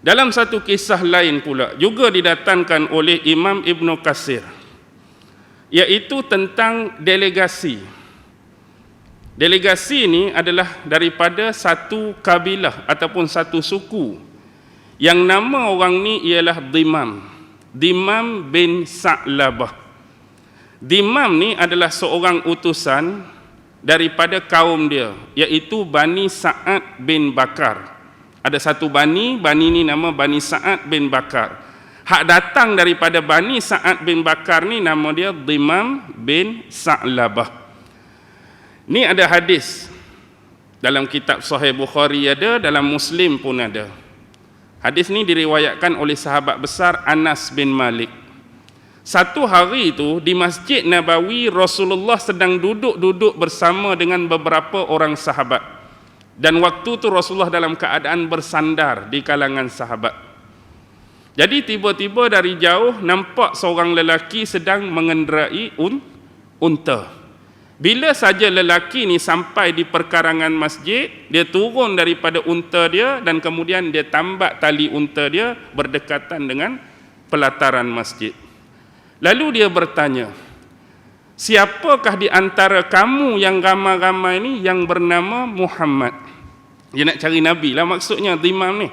Dalam satu kisah lain pula juga didatangkan oleh Imam Ibn Katsir, iaitu tentang delegasi. Delegasi ini adalah daripada satu kabilah ataupun satu suku yang nama orang ni ialah Dimam bin Sa'labah. Dimam ni adalah seorang utusan daripada kaum dia, iaitu Bani Sa'ad bin Bakar. Ada satu Bani ni nama Bani Sa'ad bin Bakar. Hak datang daripada Bani Sa'ad bin Bakar ni nama dia Dimam bin Sa'labah. Ni ada hadis dalam kitab Sahih Bukhari ada, dalam Muslim pun ada. Hadis ni diriwayatkan oleh sahabat besar Anas bin Malik. Satu hari itu di Masjid Nabawi, Rasulullah sedang duduk bersama dengan beberapa orang sahabat. Dan waktu tu Rasulullah dalam keadaan bersandar di kalangan sahabat. Jadi tiba-tiba dari jauh nampak seorang lelaki sedang mengenderai unta. Bila saja lelaki ni sampai di perkarangan masjid, dia turun daripada unta dia dan kemudian dia tambak tali unta dia berdekatan dengan pelataran masjid. Lalu dia bertanya, siapakah di antara kamu yang ramai-ramai ni yang bernama Muhammad? Dia nak cari Nabi lah maksudnya Dimam ni.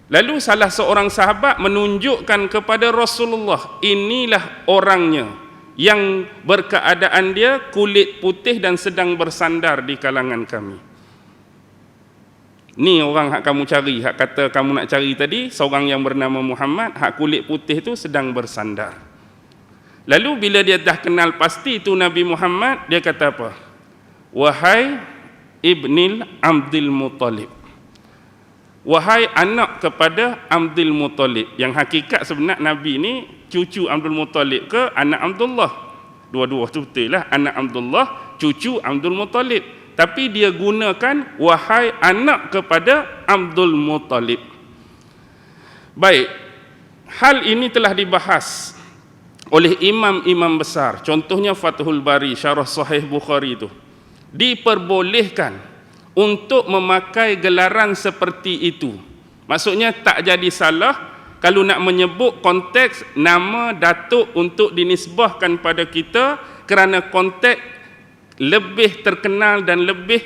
Lalu salah seorang sahabat menunjukkan kepada Rasulullah, inilah orangnya yang berkeadaan dia kulit putih dan sedang bersandar di kalangan kami. Ni orang hak kamu cari, hak kata kamu nak cari tadi, seorang yang bernama Muhammad, hak kulit putih tu sedang bersandar. Lalu bila dia dah kenal pasti itu Nabi Muhammad, dia kata apa? Wahai Ibnil Abdul Muttalib, wahai anak kepada Abdul Muttalib. Yang hakikat sebenar Nabi ni cucu Abdul Muttalib ke anak Abdullah? Dua-dua tu betul lah, anak Abdullah, cucu Abdul Muttalib. Tapi dia gunakan wahai anak kepada Abdul Muttalib. Baik, hal ini telah dibahas oleh imam-imam besar. Contohnya Fathul Bari, Syarah Sahih Bukhari itu. Diperbolehkan untuk memakai gelaran seperti itu. Maksudnya tak jadi salah kalau nak menyebut konteks nama datuk untuk dinisbahkan pada kita, kerana konteks lebih terkenal dan lebih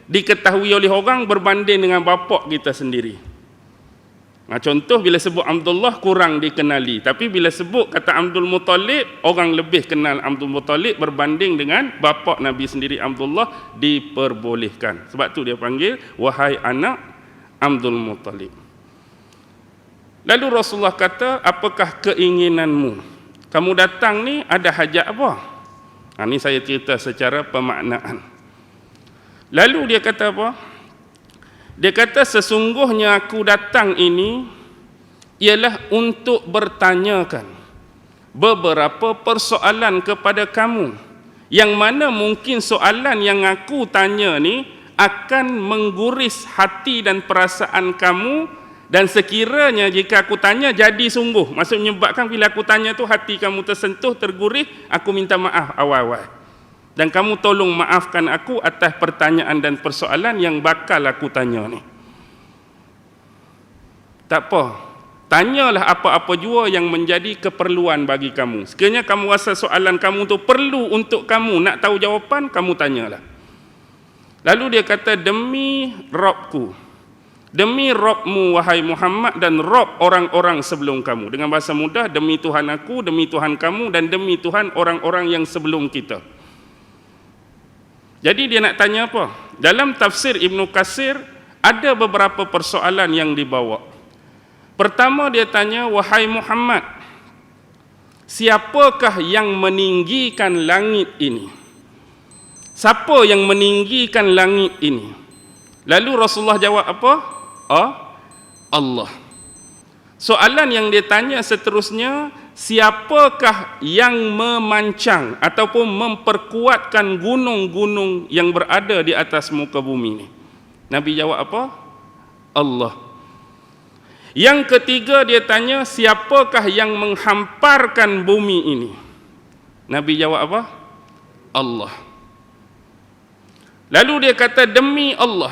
diketahui oleh orang berbanding dengan bapak kita sendiri. Contoh bila sebut Abdullah kurang dikenali, tapi bila sebut kata Abdul Muttalib, orang lebih kenal Abdul Muttalib berbanding dengan bapa Nabi sendiri Abdullah, diperbolehkan. Sebab tu dia panggil wahai anak Abdul Muttalib. Lalu Rasulullah kata, apakah keinginanmu? Kamu datang ni ada hajat apa? Ini saya cerita secara pemaknaan. Lalu dia kata apa? Dia kata sesungguhnya aku datang ini ialah untuk bertanyakan beberapa persoalan kepada kamu, yang mana mungkin soalan yang aku tanya ni akan mengguris hati dan perasaan kamu, dan sekiranya jika aku tanya jadi sungguh, maksud menyebabkan bila aku tanya tu hati kamu tersentuh, terguris, aku minta maaf awal-awal. Dan kamu tolong maafkan aku atas pertanyaan dan persoalan yang bakal aku tanya ni. Tak apa, tanyalah apa-apa jua yang menjadi keperluan bagi kamu. Sekiranya kamu rasa soalan kamu tu perlu untuk kamu nak tahu jawapan, kamu tanyalah. Lalu dia kata, demi Rabbku, demi Rabbmu wahai Muhammad, dan Rabb orang-orang sebelum kamu. Dengan bahasa mudah, demi Tuhan aku, demi Tuhan kamu, dan demi Tuhan orang-orang yang sebelum kita. Jadi dia nak tanya apa? Dalam tafsir Ibn Katsir ada beberapa persoalan yang dibawa. Pertama dia tanya, wahai Muhammad, siapakah yang meninggikan langit ini? Siapa yang meninggikan langit ini? Lalu Rasulullah jawab apa? Allah. Soalan yang dia tanya seterusnya, siapakah yang memancang ataupun memperkuatkan gunung-gunung yang berada di atas muka bumi ini? Nabi jawab apa? Allah. Yang ketiga dia tanya, siapakah yang menghamparkan bumi ini? Nabi jawab apa? Allah. Lalu dia kata, demi Allah,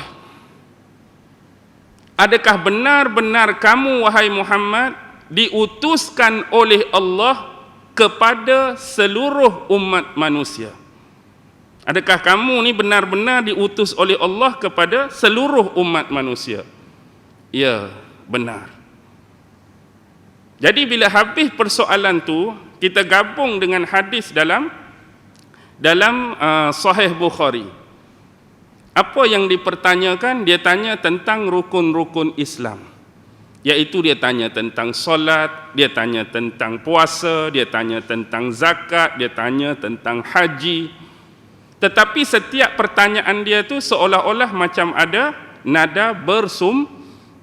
Adakah benar-benar kamu wahai Muhammad diutuskan oleh Allah kepada seluruh umat manusia? Adakah kamu ni benar-benar diutus oleh Allah kepada seluruh umat manusia? Ya, benar. Jadi bila habis persoalan tu, kita gabung dengan hadis dalam Sahih Bukhari. Apa yang dipertanyakan? Dia tanya tentang rukun-rukun Islam. Iaitu dia tanya tentang solat, dia tanya tentang puasa, dia tanya tentang zakat, dia tanya tentang haji. Tetapi setiap pertanyaan dia tu seolah-olah macam ada nada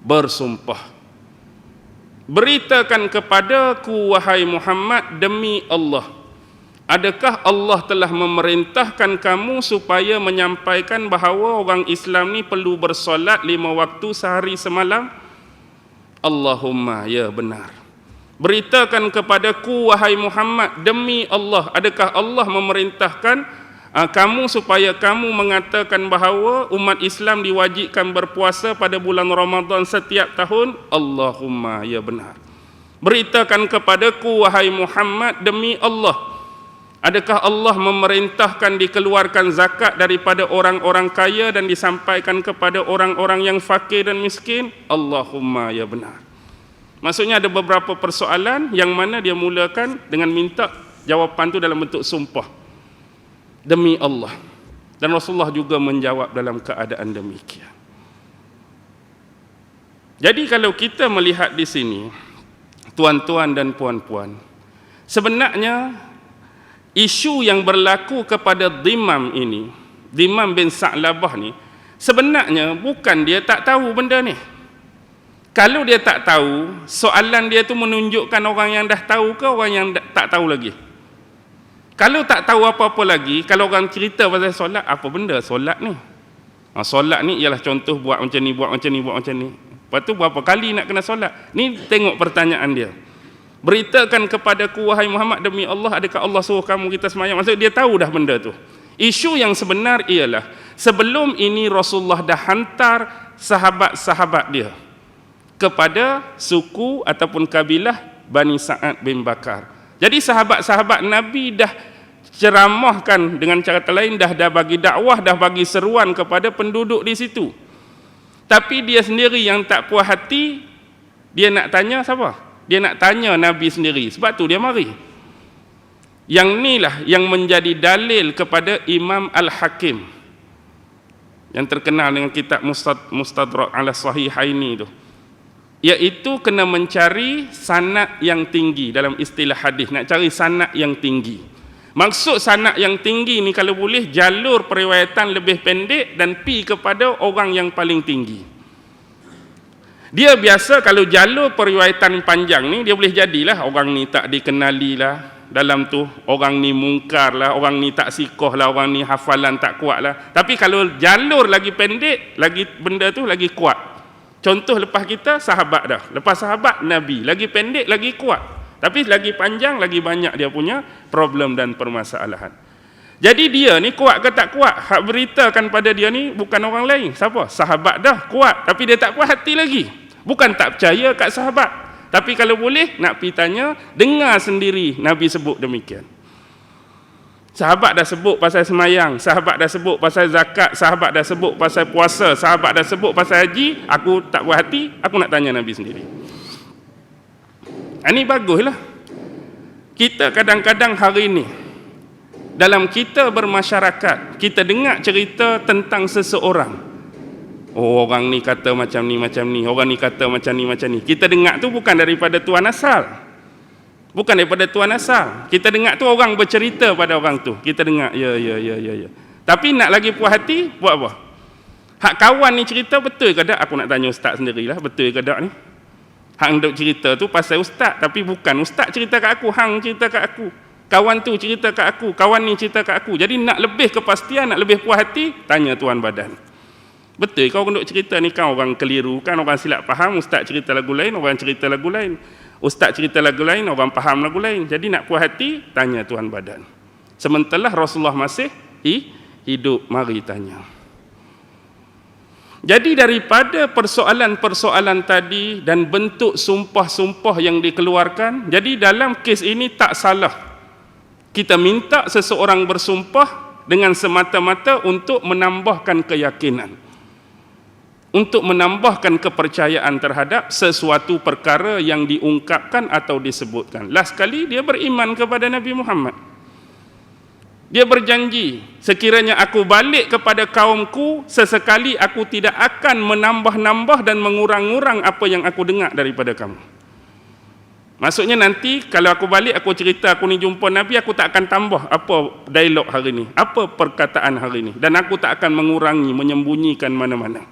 bersumpah. Beritakan kepadaku wahai Muhammad demi Allah, adakah Allah telah memerintahkan kamu supaya menyampaikan bahawa orang Islam ni perlu bersolat 5 waktu sehari semalam? Allahumma, ya benar. Beritakan kepadaku wahai Muhammad demi Allah, adakah Allah memerintahkan kamu supaya kamu mengatakan bahawa umat Islam diwajibkan berpuasa pada bulan Ramadan setiap tahun? Allahumma, ya benar. Beritakan kepadaku wahai Muhammad demi Allah, adakah Allah memerintahkan dikeluarkan zakat daripada orang-orang kaya dan disampaikan kepada orang-orang yang fakir dan miskin? Allahumma, ya benar. Maksudnya ada beberapa persoalan yang mana dia mulakan dengan minta jawapan tu dalam bentuk sumpah. Demi Allah. Dan Rasulullah juga menjawab dalam keadaan demikian. Jadi kalau kita melihat di sini, tuan-tuan dan puan-puan, sebenarnya isu yang berlaku kepada Dimam ini, Dimam bin Sa'labah ni, sebenarnya bukan dia tak tahu benda ni. Kalau dia tak tahu, soalan dia tu menunjukkan orang yang dah tahu ke orang yang tak tahu lagi? Kalau tak tahu apa-apa lagi, kalau orang cerita pasal solat, apa benda solat ni? Solat ni ialah contoh buat macam ni, buat macam ni, buat macam ni. Lepas tu berapa kali nak kena solat? Ni tengok pertanyaan dia. Beritakan kepadaku wahai Muhammad demi Allah, adakah Allah suruh kamu kita semayang? Maksud dia tahu dah benda tu. Isu yang sebenar ialah sebelum ini Rasulullah dah hantar sahabat-sahabat dia kepada suku ataupun kabilah Bani Sa'ad bin Bakar. Jadi sahabat-sahabat Nabi dah ceramahkan, dengan cara lain dah bagi dakwah, dah bagi seruan kepada penduduk di situ. Tapi dia sendiri yang tak puas hati, dia nak tanya siapa? Dia nak tanya Nabi sendiri. Sebab tu dia mari. Yang inilah yang menjadi dalil kepada Imam Al-Hakim yang terkenal dengan kitab Mustadrak ala Sahihaini tu, iaitu kena mencari sanad yang tinggi. Dalam istilah hadis, nak cari sanad yang tinggi. Maksud sanad yang tinggi ni kalau boleh jalur periwayatan lebih pendek dan pi kepada orang yang paling tinggi. Dia biasa kalau jalur periwayatan panjang ni, dia boleh jadilah orang ni tak dikenali lah dalam tu, orang ni mungkar lah, orang ni tak sikoh lah, orang ni hafalan tak kuat lah. Tapi kalau jalur lagi pendek, lagi benda tu lagi kuat. Contoh lepas kita sahabat dah, lepas sahabat Nabi, lagi pendek lagi kuat, tapi lagi panjang lagi banyak dia punya problem dan permasalahan. Jadi dia ni kuat ke tak kuat, hak beritakan pada dia ni bukan orang lain. Siapa? Sahabat dah kuat, tapi dia tak puas hati lagi. Bukan tak percaya kat sahabat, tapi kalau boleh nak pergi tanya, dengar sendiri Nabi sebut demikian. Sahabat dah sebut pasal semayang, sahabat dah sebut pasal zakat, sahabat dah sebut pasal puasa, sahabat dah sebut pasal haji, aku tak puas hati, aku nak tanya Nabi sendiri. Ini baguslah. Kita kadang-kadang hari ini dalam kita bermasyarakat, kita dengar cerita tentang seseorang. Oh, orang ni kata macam ni, orang ni kata macam ni. Kita dengar tu bukan daripada tuan asal. Bukan daripada tuan asal. Kita dengar tu orang bercerita pada orang tu. Kita dengar, ya. Tapi nak lagi puas hati, buat apa? Hak kawan ni cerita betul ke tak? Aku nak tanya ustaz sendirilah, betul ke tak ni? Hang duk cerita tu pasal ustaz, tapi bukan ustaz cerita kat aku, hang cerita kat aku. Kawan tu cerita kat aku, kawan ni cerita kat aku. Jadi nak lebih kepastian, nak lebih puas hati, tanya tuan badan. Betul kau duk cerita ni kan orang keliru, kan orang silap faham, ustaz cerita lagu lain, orang cerita lagu lain. Ustaz cerita lagu lain, orang faham lagu lain. Jadi nak puas hati, tanya tuan badan. Sementara Rasulullah masih hidup, mari tanya. Jadi daripada persoalan-persoalan tadi dan bentuk sumpah-sumpah yang dikeluarkan, jadi dalam kes ini tak salah kita minta seseorang bersumpah dengan semata-mata untuk menambahkan keyakinan, untuk menambahkan kepercayaan terhadap sesuatu perkara yang diungkapkan atau disebutkan. Last kali dia beriman kepada Nabi Muhammad. Dia berjanji, sekiranya aku balik kepada kaumku, sesekali aku tidak akan menambah-nambah dan mengurang-urang apa yang aku dengar daripada kamu. Maksudnya nanti kalau aku balik, aku cerita aku ni jumpa Nabi, aku tak akan tambah apa dialog hari ni, apa perkataan hari ni, dan aku tak akan mengurangi, menyembunyikan mana-mana.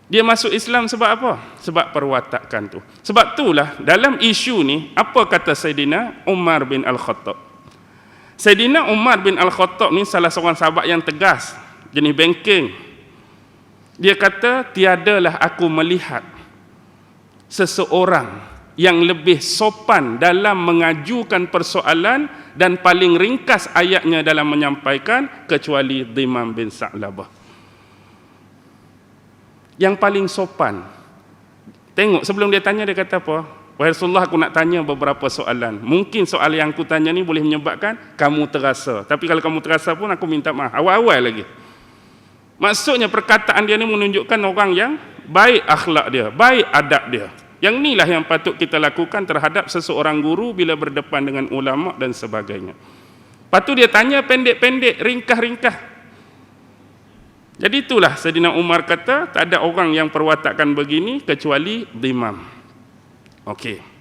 Dia masuk Islam sebab apa? Sebab perwatakan tu. Sebab itulah dalam isu ni, apa kata Saidina Umar bin Al-Khattab? Saidina Umar bin Al-Khattab ni salah seorang sahabat yang tegas, jenis bengking. Dia kata, tiadalah aku melihat seseorang yang lebih sopan dalam mengajukan persoalan dan paling ringkas ayatnya dalam menyampaikan kecuali Dhimam bin Sa'labah. Yang paling sopan. Tengok sebelum dia tanya dia kata apa? Wahai Rasulullah, aku nak tanya beberapa soalan. Mungkin soal yang aku tanya ni boleh menyebabkan kamu terasa. Tapi kalau kamu terasa pun aku minta maaf. Awal-awal lagi. Maksudnya perkataan dia ni menunjukkan orang yang baik akhlak dia, baik adab dia. Yang inilah yang patut kita lakukan terhadap seseorang guru bila berdepan dengan ulama dan sebagainya. Lepas tu dia tanya pendek-pendek, ringkas-ringkas. Jadi itulah Saidina Umar kata, tak ada orang yang perwatakan begini kecuali Dhimam. Okey.